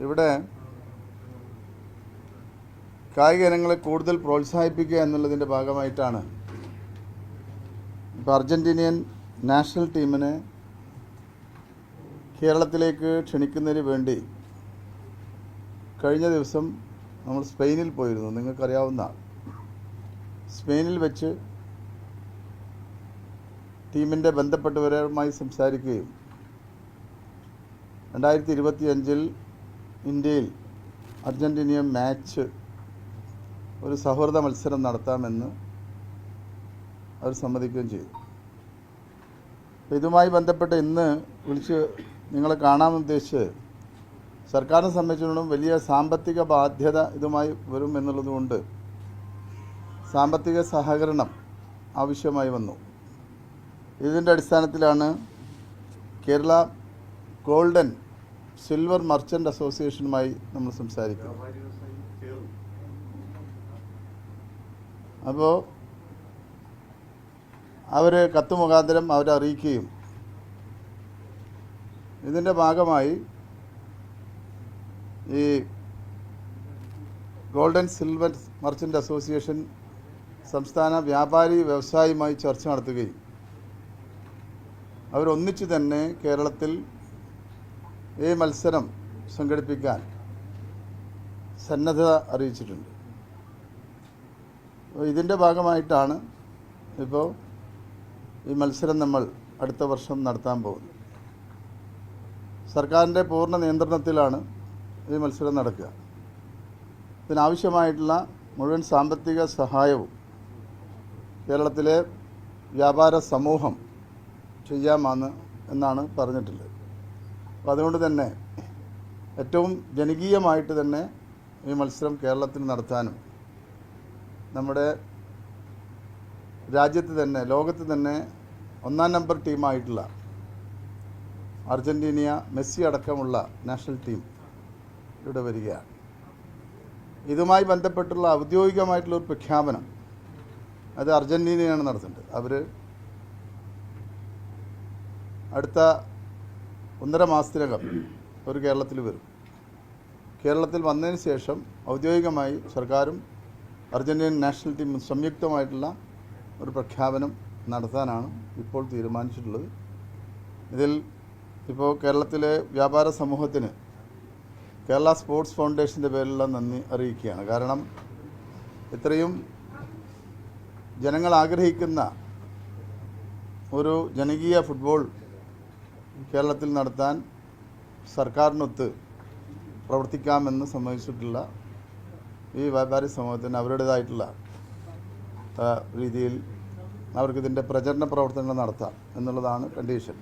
ഇവിടെ കായിക ഇനങ്ങളെ കൂടുതൽ പ്രോത്സാഹിപ്പിക്കുക എന്നുള്ളതിൻ്റെ ഭാഗമായിട്ടാണ് ഇപ്പോൾ അർജൻറ്റീനിയൻ നാഷണൽ ടീമിനെ കേരളത്തിലേക്ക് ക്ഷണിക്കുന്നതിന് വേണ്ടി കഴിഞ്ഞ ദിവസം നമ്മൾ സ്പെയിനിൽ പോയിരുന്നു. നിങ്ങൾക്കറിയാവുന്ന സ്പെയിനിൽ വെച്ച് ടീമിൻ്റെ ബന്ധപ്പെട്ടവരുമായി സംസാരിക്കുകയും 2025 ഇന്ത്യയിൽ അർജൻറ്റീനിയൻ മാച്ച് ഒരു സൗഹൃദ മത്സരം നടത്താമെന്ന് അവർ സമ്മതിക്കുകയും ചെയ്തു. ഇതുമായി ബന്ധപ്പെട്ട് ഇന്ന് വിളിച്ച് നിങ്ങളെ കാണാമെന്ന് ഉദ്ദേശിച്ച് സർക്കാരിനെ സംബന്ധിച്ചിടത്തോളം വലിയ സാമ്പത്തിക ബാധ്യത ഇതുമായി വരും എന്നുള്ളതുകൊണ്ട് സാമ്പത്തിക സഹകരണം ആവശ്യമായി വന്നു. ഇതിൻ്റെ അടിസ്ഥാനത്തിലാണ് കേരള ഗോൾഡൻ സിൽവർ മർച്ചൻ്റ് അസോസിയേഷനുമായി നമ്മൾ സംസാരിക്കുന്നത്. അപ്പോൾ അവർ കത്ത് മുഖാന്തരം അവരെ അറിയിക്കുകയും ഇതിൻ്റെ ഭാഗമായി ഈ ഗോൾഡൻ സിൽവർ മർച്ചൻ്റ് അസോസിയേഷൻ സംസ്ഥാന വ്യാപാരി വ്യവസായിയുമായി ചർച്ച നടത്തുകയും അവരൊന്നിച്ച് തന്നെ കേരളത്തിൽ ഈ മത്സരം സംഘടിപ്പിക്കാൻ സന്നദ്ധത അറിയിച്ചിട്ടുണ്ട്. ഇതിൻ്റെ ഭാഗമായിട്ടാണ് ഇപ്പോൾ ഈ മത്സരം നമ്മൾ അടുത്ത വർഷം നടത്താൻ പോകുന്നത്. സർക്കാരിൻ്റെ പൂർണ്ണ നിയന്ത്രണത്തിലാണ് ഈ മത്സരം നടക്കുക. ഇതിനാവശ്യമായിട്ടുള്ള മുഴുവൻ സാമ്പത്തിക സഹായവും കേരളത്തിലെ വ്യാപാര സമൂഹം എന്നാണ് പറഞ്ഞിട്ടുള്ളത്. അപ്പോൾ അതുകൊണ്ട് തന്നെ ഏറ്റവും ജനകീയമായിട്ട് തന്നെ ഈ മത്സരം കേരളത്തിൽ നടത്താനും നമ്മുടെ രാജ്യത്ത് തന്നെ ലോകത്ത് തന്നെ ഒന്നാം നമ്പർ ടീമായിട്ടുള്ള അർജൻറ്റീന മെസ്സി അടക്കമുള്ള നാഷണൽ ടീം ഇവിടെ വരികയാണ്. ഇതുമായി ബന്ധപ്പെട്ടുള്ള ഔദ്യോഗികമായിട്ടുള്ളൊരു പ്രഖ്യാപനം അത് അർജൻറ്റീനയാണ് നടത്തേണ്ടത്. അവർ അടുത്ത 1.5 മാസത്തിനകം അവർ കേരളത്തിൽ വരും. കേരളത്തിൽ വന്നതിന് ശേഷം ഔദ്യോഗികമായി സർക്കാരും അർജൻറ്റീൻ നാഷണൽ ടീമും സംയുക്തമായിട്ടുള്ള ഒരു പ്രഖ്യാപനം നടത്താനാണ് ഇപ്പോൾ തീരുമാനിച്ചിട്ടുള്ളത്. ഇതിൽ ഇപ്പോൾ കേരളത്തിലെ വ്യാപാര സമൂഹത്തിന് കേരള സ്പോർട്സ് ഫൗണ്ടേഷൻ്റെ പേരിലുള്ള നന്ദി അറിയിക്കുകയാണ്. കാരണം ഇത്രയും ജനങ്ങൾ ആഗ്രഹിക്കുന്ന ഒരു ജനകീയ ഫുട്ബോൾ കേരളത്തിൽ നടത്താൻ സർക്കാരിനൊത്ത് പ്രവർത്തിക്കാമെന്ന് സമ്മതിച്ചിട്ടുള്ള ഈ വ്യാപാരി സമൂഹത്തിന് അവരുടേതായിട്ടുള്ള രീതിയിൽ അവർക്കിതിൻ്റെ പ്രചരണ പ്രവർത്തനങ്ങൾ നടത്താം എന്നുള്ളതാണ് കണ്ടീഷൻ.